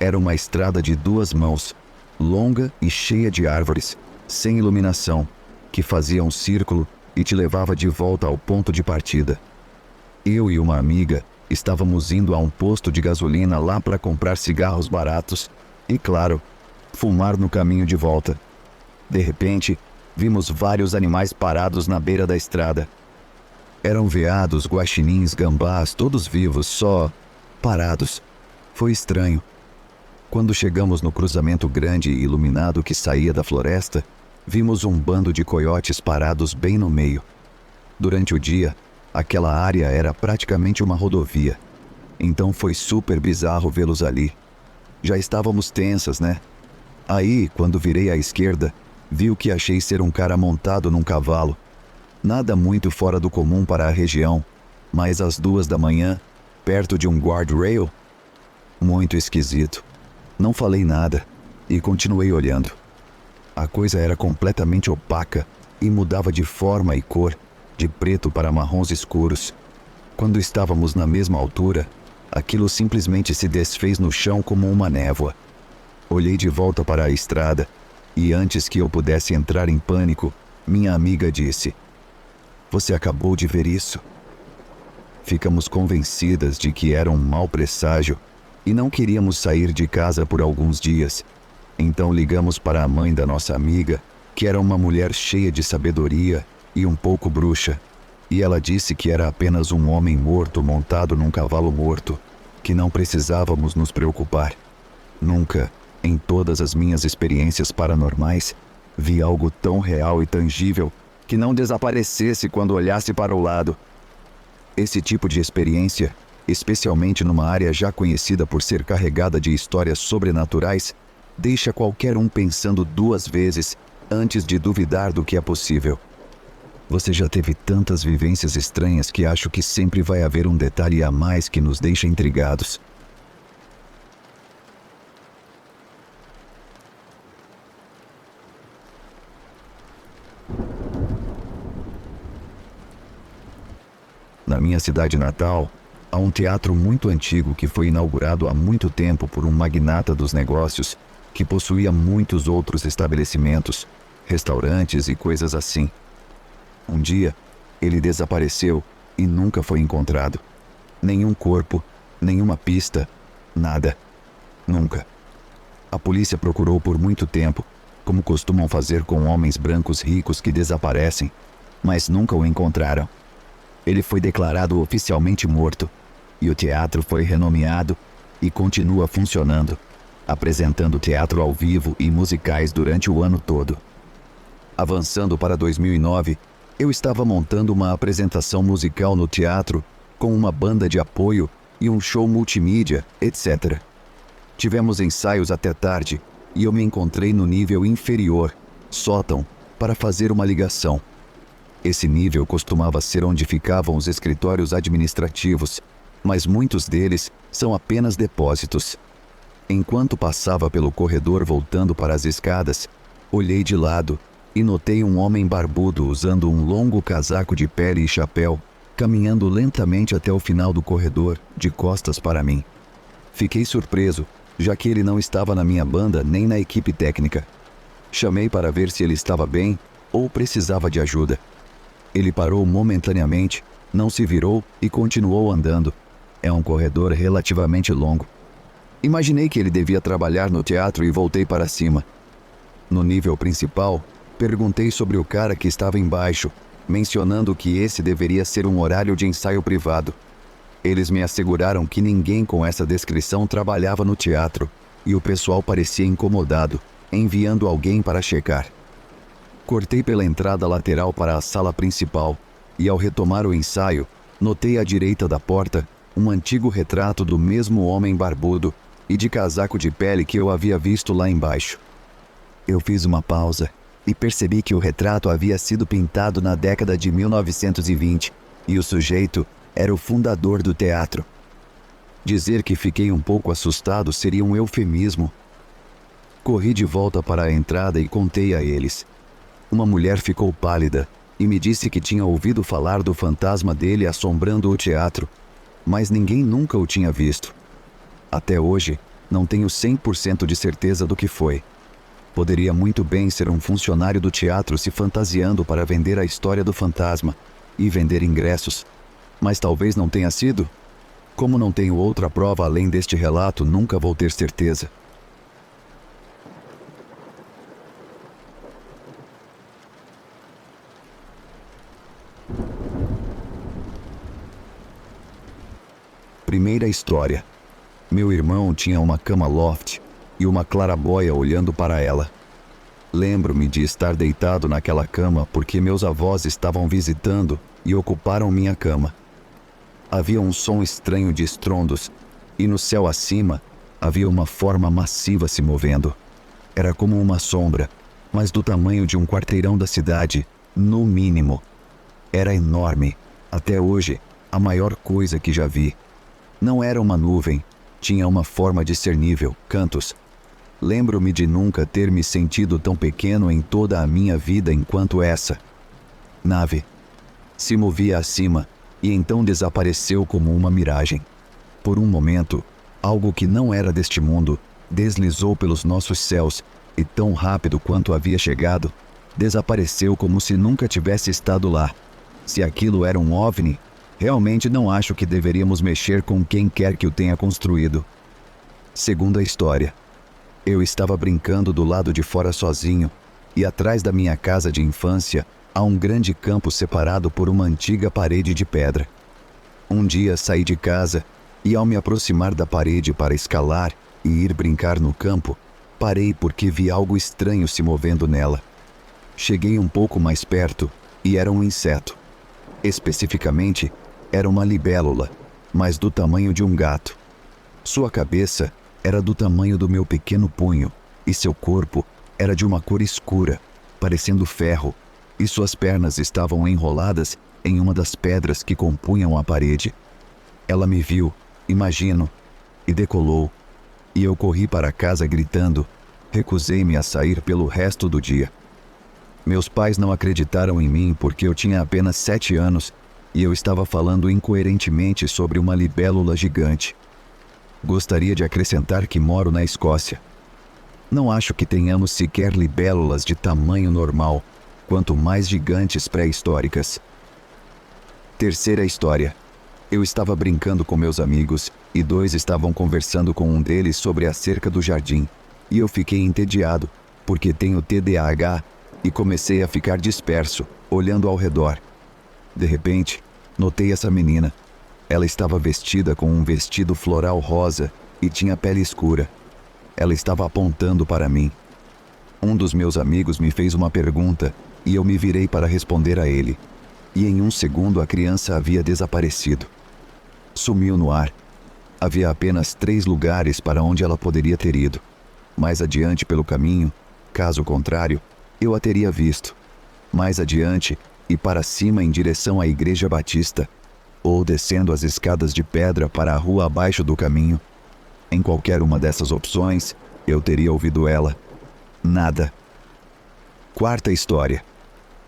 Era uma estrada de 2 mãos, longa e cheia de árvores, sem iluminação, que fazia um círculo e te levava de volta ao ponto de partida. Eu e uma amiga estávamos indo a um posto de gasolina lá para comprar cigarros baratos e, claro, fumar no caminho de volta. De repente, vimos vários animais parados na beira da estrada. Eram veados, guaxinins, gambás, todos vivos, só parados. Foi estranho. Quando chegamos no cruzamento grande e iluminado que saía da floresta, vimos um bando de coiotes parados bem no meio. Durante o dia, aquela área era praticamente uma rodovia. Então foi super bizarro vê-los ali. Já estávamos tensas, né? Aí, quando virei à esquerda, vi o que achei ser um cara montado num cavalo. Nada muito fora do comum para a região, mas às 2 da manhã, perto de um guardrail? Muito esquisito. Não falei nada e continuei olhando. A coisa era completamente opaca e mudava de forma e cor, de preto para marrons escuros. Quando estávamos na mesma altura, aquilo simplesmente se desfez no chão como uma névoa. Olhei de volta para a estrada e antes que eu pudesse entrar em pânico, minha amiga disse: "Você acabou de ver isso?" Ficamos convencidas de que era um mau presságio e não queríamos sair de casa por alguns dias. Então ligamos para a mãe da nossa amiga, que era uma mulher cheia de sabedoria e um pouco bruxa, e ela disse que era apenas um homem morto montado num cavalo morto, que não precisávamos nos preocupar. Nunca, em todas as minhas experiências paranormais, vi algo tão real e tangível que não desaparecesse quando olhasse para o lado. Esse tipo de experiência, especialmente numa área já conhecida por ser carregada de histórias sobrenaturais, deixa qualquer um pensando 2 vezes antes de duvidar do que é possível. Você já teve tantas vivências estranhas que acho que sempre vai haver um detalhe a mais que nos deixa intrigados. Na minha cidade natal, há um teatro muito antigo que foi inaugurado há muito tempo por um magnata dos negócios que possuía muitos outros estabelecimentos, restaurantes e coisas assim. Um dia, ele desapareceu e nunca foi encontrado. Nenhum corpo, nenhuma pista, nada. Nunca. A polícia procurou por muito tempo, como costumam fazer com homens brancos ricos que desaparecem, mas nunca o encontraram. Ele foi declarado oficialmente morto, e o teatro foi renomeado e continua funcionando, apresentando teatro ao vivo e musicais durante o ano todo. Avançando para 2009, eu estava montando uma apresentação musical no teatro com uma banda de apoio e um show multimídia, etc. Tivemos ensaios até tarde e eu me encontrei no nível inferior, sótão, para fazer uma ligação. Esse nível costumava ser onde ficavam os escritórios administrativos, mas muitos deles são apenas depósitos. Enquanto passava pelo corredor voltando para as escadas, olhei de lado e notei um homem barbudo usando um longo casaco de pele e chapéu, caminhando lentamente até o final do corredor, de costas para mim. Fiquei surpreso, já que ele não estava na minha banda nem na equipe técnica. Chamei para ver se ele estava bem ou precisava de ajuda. Ele parou momentaneamente, não se virou e continuou andando. É um corredor relativamente longo. Imaginei que ele devia trabalhar no teatro e voltei para cima. No nível principal, perguntei sobre o cara que estava embaixo, mencionando que esse deveria ser um horário de ensaio privado. Eles me asseguraram que ninguém com essa descrição trabalhava no teatro, e o pessoal parecia incomodado, enviando alguém para checar. Cortei pela entrada lateral para a sala principal, e ao retomar o ensaio, notei à direita da porta um antigo retrato do mesmo homem barbudo, e de casaco de pele que eu havia visto lá embaixo. Eu fiz uma pausa e percebi que o retrato havia sido pintado na década de 1920 e o sujeito era o fundador do teatro. Dizer que fiquei um pouco assustado seria um eufemismo. Corri de volta para a entrada e contei a eles. Uma mulher ficou pálida e me disse que tinha ouvido falar do fantasma dele assombrando o teatro, mas ninguém nunca o tinha visto. Até hoje, não tenho 100% de certeza do que foi. Poderia muito bem ser um funcionário do teatro se fantasiando para vender a história do fantasma e vender ingressos, mas talvez não tenha sido. Como não tenho outra prova além deste relato, nunca vou ter certeza. Primeira história. Meu irmão tinha uma cama loft e uma claraboia olhando para ela. Lembro-me de estar deitado naquela cama porque meus avós estavam visitando e ocuparam minha cama. Havia um som estranho de estrondos e no céu acima havia uma forma massiva se movendo. Era como uma sombra, mas do tamanho de um quarteirão da cidade, no mínimo. Era enorme, até hoje, a maior coisa que já vi. Não era uma nuvem, tinha uma forma discernível, cantos. Lembro-me de nunca ter me sentido tão pequeno em toda a minha vida enquanto essa nave se movia acima e então desapareceu como uma miragem. Por um momento, algo que não era deste mundo deslizou pelos nossos céus e tão rápido quanto havia chegado, desapareceu como se nunca tivesse estado lá. Se aquilo era um OVNI, realmente não acho que deveríamos mexer com quem quer que o tenha construído. Segunda história. Eu estava brincando do lado de fora sozinho, e atrás da minha casa de infância há um grande campo separado por uma antiga parede de pedra. Um dia saí de casa e, ao me aproximar da parede para escalar e ir brincar no campo, parei porque vi algo estranho se movendo nela. Cheguei um pouco mais perto e era um inseto. Especificamente, era uma libélula, mas do tamanho de um gato. Sua cabeça era do tamanho do meu pequeno punho e seu corpo era de uma cor escura, parecendo ferro, e suas pernas estavam enroladas em uma das pedras que compunham a parede. Ela me viu, imagino, e decolou, e eu corri para casa gritando. Recusei-me a sair pelo resto do dia. Meus pais não acreditaram em mim porque eu tinha apenas 7 anos e eu estava falando incoerentemente sobre uma libélula gigante. Gostaria de acrescentar que moro na Escócia. Não acho que tenhamos sequer libélulas de tamanho normal, quanto mais gigantes pré-históricas. Terceira história. Eu estava brincando com meus amigos e 2 estavam conversando com um deles sobre a cerca do jardim, e eu fiquei entediado, porque tenho TDAH, e comecei a ficar disperso, olhando ao redor. De repente, notei essa menina. Ela estava vestida com um vestido floral rosa e tinha pele escura. Ela estava apontando para mim. Um dos meus amigos me fez uma pergunta e eu me virei para responder a ele. E em um segundo a criança havia desaparecido. Sumiu no ar. Havia apenas 3 lugares para onde ela poderia ter ido. Mais adiante pelo caminho, caso contrário, eu a teria visto. Mais adiante e para cima em direção à Igreja Batista, ou descendo as escadas de pedra para a rua abaixo do caminho. Em qualquer uma dessas opções, eu teria ouvido ela. Nada. Quarta história.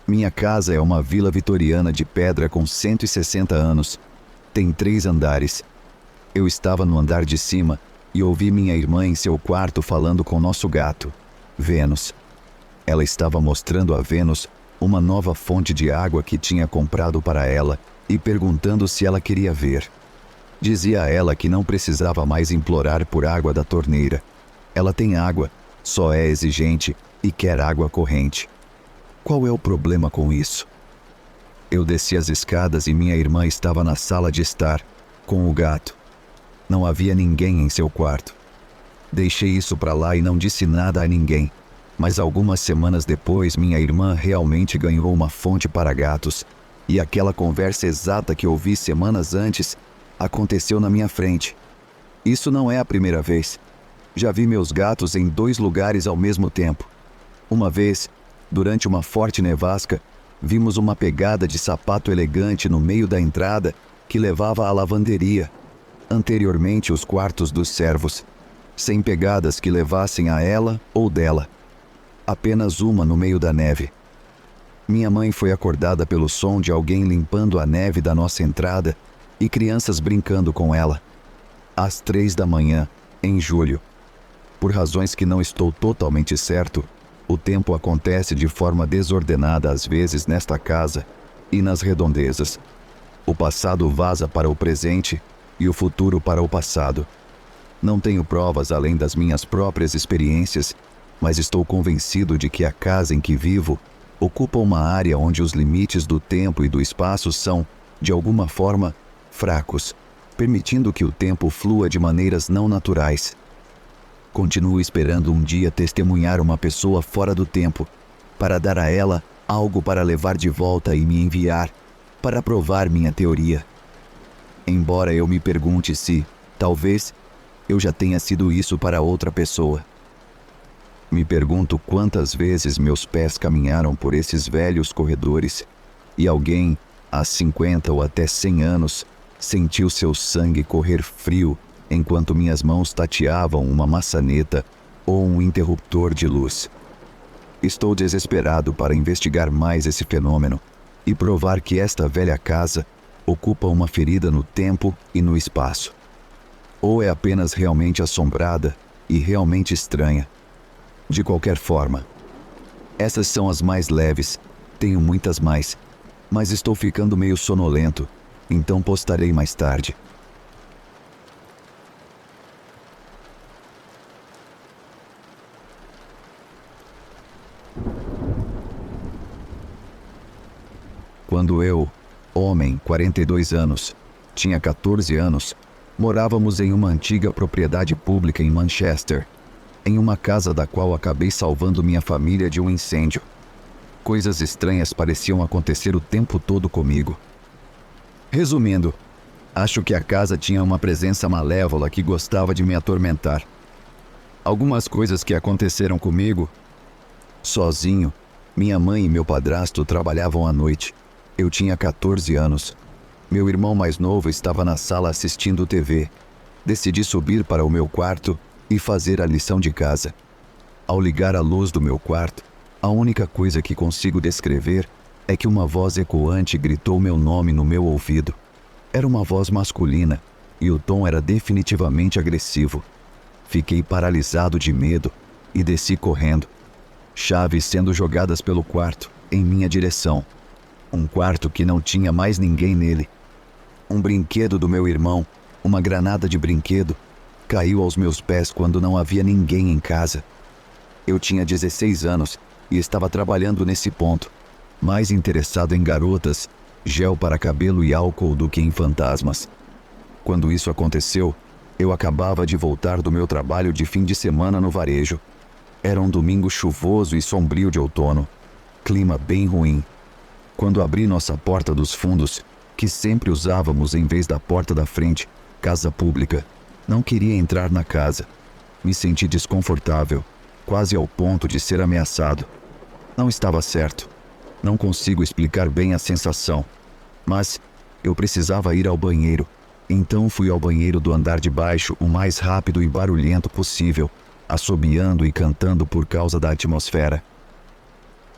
Minha casa é uma vila vitoriana de pedra com 160 anos. Tem 3 andares. Eu estava no andar de cima e ouvi minha irmã em seu quarto falando com nosso gato, Vênus. Ela estava mostrando a Vênus uma nova fonte de água que tinha comprado para ela e perguntando se ela queria ver. Dizia a ela que não precisava mais implorar por água da torneira. Ela tem água, só é exigente e quer água corrente. Qual é o problema com isso? Eu desci as escadas e minha irmã estava na sala de estar, com o gato. Não havia ninguém em seu quarto. Deixei isso para lá e não disse nada a ninguém. Mas algumas semanas depois, minha irmã realmente ganhou uma fonte para gatos. E aquela conversa exata que ouvi semanas antes aconteceu na minha frente. Isso não é a primeira vez. Já vi meus gatos em 2 lugares ao mesmo tempo. Uma vez, durante uma forte nevasca, vimos uma pegada de sapato elegante no meio da entrada que levava à lavanderia, anteriormente os quartos dos servos, sem pegadas que levassem a ela ou dela. Apenas uma no meio da neve. Minha mãe foi acordada pelo som de alguém limpando a neve da nossa entrada e crianças brincando com ela. Às 3 da manhã, em julho. Por razões que não estou totalmente certo, o tempo acontece de forma desordenada às vezes nesta casa e nas redondezas. O passado vaza para o presente e o futuro para o passado. Não tenho provas além das minhas próprias experiências, mas estou convencido de que a casa em que vivo ocupa uma área onde os limites do tempo e do espaço são, de alguma forma, fracos, permitindo que o tempo flua de maneiras não naturais. Continuo esperando um dia testemunhar uma pessoa fora do tempo, para dar a ela algo para levar de volta e me enviar, para provar minha teoria. Embora eu me pergunte se, talvez, eu já tenha sido isso para outra pessoa. Me pergunto quantas vezes meus pés caminharam por esses velhos corredores e alguém, há 50 ou até 100 anos, sentiu seu sangue correr frio enquanto minhas mãos tateavam uma maçaneta ou um interruptor de luz. Estou desesperado para investigar mais esse fenômeno e provar que esta velha casa ocupa uma ferida no tempo e no espaço. Ou é apenas realmente assombrada e realmente estranha. De qualquer forma, essas são as mais leves, tenho muitas mais, mas estou ficando meio sonolento, então postarei mais tarde. Quando eu, homem, 42 anos, tinha 14 anos, morávamos em uma antiga propriedade pública em Manchester, em uma casa da qual acabei salvando minha família de um incêndio. Coisas estranhas pareciam acontecer o tempo todo comigo. Resumindo, acho que a casa tinha uma presença malévola que gostava de me atormentar. Algumas coisas que aconteceram comigo. Sozinho, minha mãe e meu padrasto trabalhavam à noite. Eu tinha 14 anos. Meu irmão mais novo estava na sala assistindo TV. Decidi subir para o meu quarto e fazer a lição de casa. Ao ligar a luz do meu quarto, a única coisa que consigo descrever é que uma voz ecoante gritou meu nome no meu ouvido. Era uma voz masculina e o tom era definitivamente agressivo. Fiquei paralisado de medo e desci correndo. Chaves sendo jogadas pelo quarto, em minha direção. Um quarto que não tinha mais ninguém nele. Um brinquedo do meu irmão, uma granada de brinquedo, caiu aos meus pés quando não havia ninguém em casa. Eu tinha 16 anos e estava trabalhando nesse ponto, mais interessado em garotas, gel para cabelo e álcool do que em fantasmas. Quando isso aconteceu, eu acabava de voltar do meu trabalho de fim de semana no varejo. Era um domingo chuvoso e sombrio de outono, clima bem ruim. Quando abri nossa porta dos fundos, que sempre usávamos em vez da porta da frente, casa pública, não queria entrar na casa. Me senti desconfortável, quase ao ponto de ser ameaçado. Não estava certo. Não consigo explicar bem a sensação. Mas eu precisava ir ao banheiro. Então fui ao banheiro do andar de baixo o mais rápido e barulhento possível, assobiando e cantando por causa da atmosfera.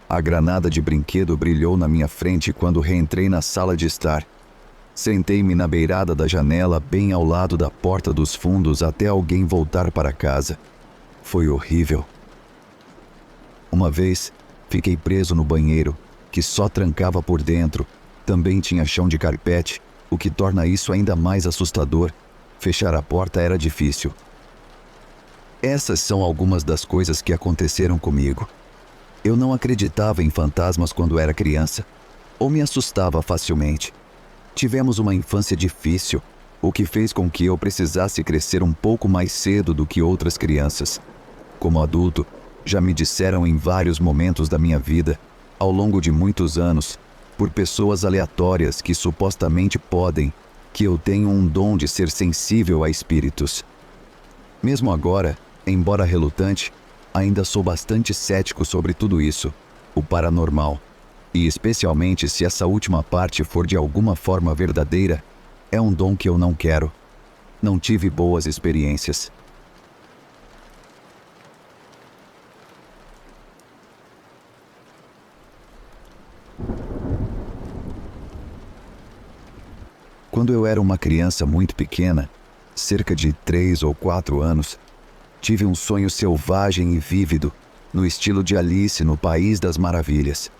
A granada de brinquedo brilhou na minha frente quando reentrei na sala de estar. Sentei-me na beirada da janela, bem ao lado da porta dos fundos até alguém voltar para casa. Foi horrível. Uma vez, fiquei preso no banheiro, que só trancava por dentro. Também tinha chão de carpete, o que torna isso ainda mais assustador. Fechar a porta era difícil. Essas são algumas das coisas que aconteceram comigo. Eu não acreditava em fantasmas quando era criança, ou me assustava facilmente. Tivemos uma infância difícil, o que fez com que eu precisasse crescer um pouco mais cedo do que outras crianças. Como adulto, já me disseram em vários momentos da minha vida, ao longo de muitos anos, por pessoas aleatórias que supostamente podem, que eu tenho um dom de ser sensível a espíritos. Mesmo agora, Embora relutante, ainda sou bastante cético sobre tudo isso, o paranormal. E especialmente se essa última parte for de alguma forma verdadeira, é um dom que eu não quero. Não tive boas experiências. Quando eu era uma criança muito pequena, cerca de 3 ou 4 anos, tive um sonho selvagem e vívido, no estilo de Alice no País das Maravilhas.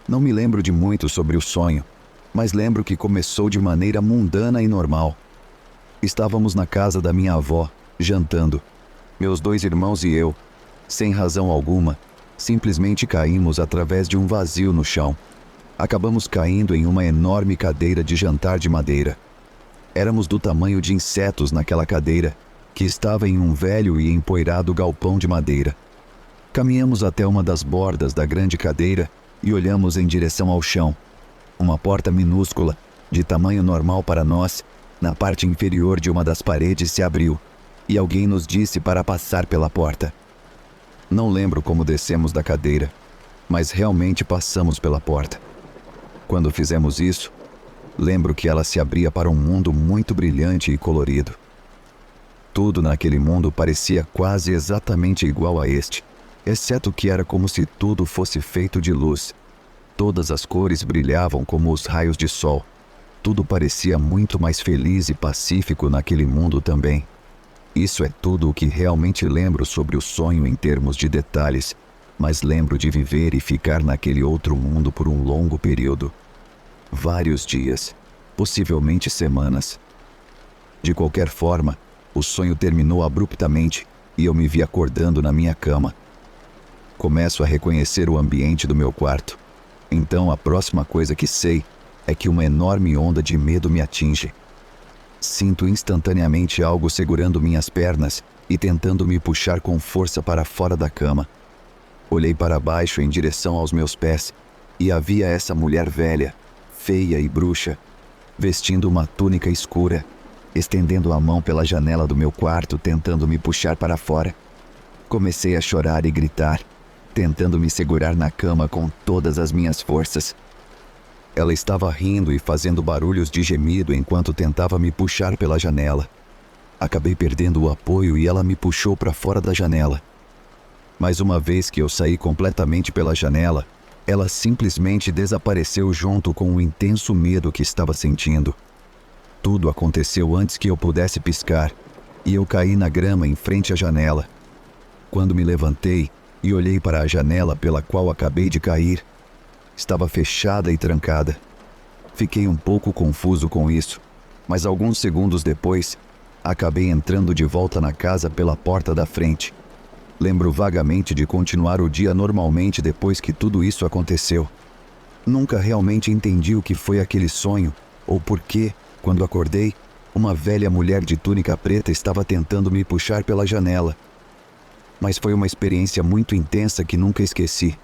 Não me lembro de muito sobre o sonho, mas lembro que começou de maneira mundana e normal. Estávamos na casa da minha avó, jantando. Meus 2 irmãos e eu, sem razão alguma, simplesmente caímos através de um vazio no chão. Acabamos caindo em uma enorme cadeira de jantar de madeira. Éramos do tamanho de insetos naquela cadeira, que estava em um velho e empoeirado galpão de madeira. Caminhamos até uma das bordas da grande cadeira e olhamos em direção ao chão. Uma porta minúscula, de tamanho normal para nós, na parte inferior de uma das paredes se abriu, e alguém nos disse para passar pela porta. Não lembro como descemos da cadeira, mas realmente passamos pela porta. Quando fizemos isso, lembro que ela se abria para um mundo muito brilhante e colorido. Tudo naquele mundo parecia quase exatamente igual a este, exceto que era como se tudo fosse feito de luz. Todas as cores brilhavam como os raios de sol. Tudo parecia muito mais feliz e pacífico naquele mundo também. Isso é tudo o que realmente lembro sobre o sonho em termos de detalhes, mas lembro de viver e ficar naquele outro mundo por um longo período. Vários dias, possivelmente semanas. De qualquer forma, o sonho terminou abruptamente e eu me vi acordando na minha cama. Começo a reconhecer o ambiente do meu quarto. Então a próxima coisa que sei é que uma enorme onda de medo me atinge. Sinto instantaneamente algo segurando minhas pernas e tentando me puxar com força para fora da cama. Olhei para baixo em direção aos meus pés e havia essa mulher velha, feia e bruxa, vestindo uma túnica escura, estendendo a mão pela janela do meu quarto tentando me puxar para fora. Comecei a chorar e gritar, tentando me segurar na cama com todas as minhas forças. Ela estava rindo e fazendo barulhos de gemido enquanto tentava me puxar pela janela. Acabei perdendo o apoio e ela me puxou para fora da janela. Mas uma vez que eu saí completamente pela janela, ela simplesmente desapareceu junto com o intenso medo que estava sentindo. Tudo aconteceu antes que eu pudesse piscar, e eu caí na grama em frente à janela. Quando me levantei e olhei para a janela pela qual acabei de cair, estava fechada e trancada. Fiquei um pouco confuso com isso, mas alguns segundos depois, acabei entrando de volta na casa pela porta da frente. Lembro vagamente de continuar o dia normalmente depois que tudo isso aconteceu. Nunca realmente entendi o que foi aquele sonho, ou por que, quando acordei, uma velha mulher de túnica preta estava tentando me puxar pela janela. Mas foi uma experiência muito intensa que nunca esqueci.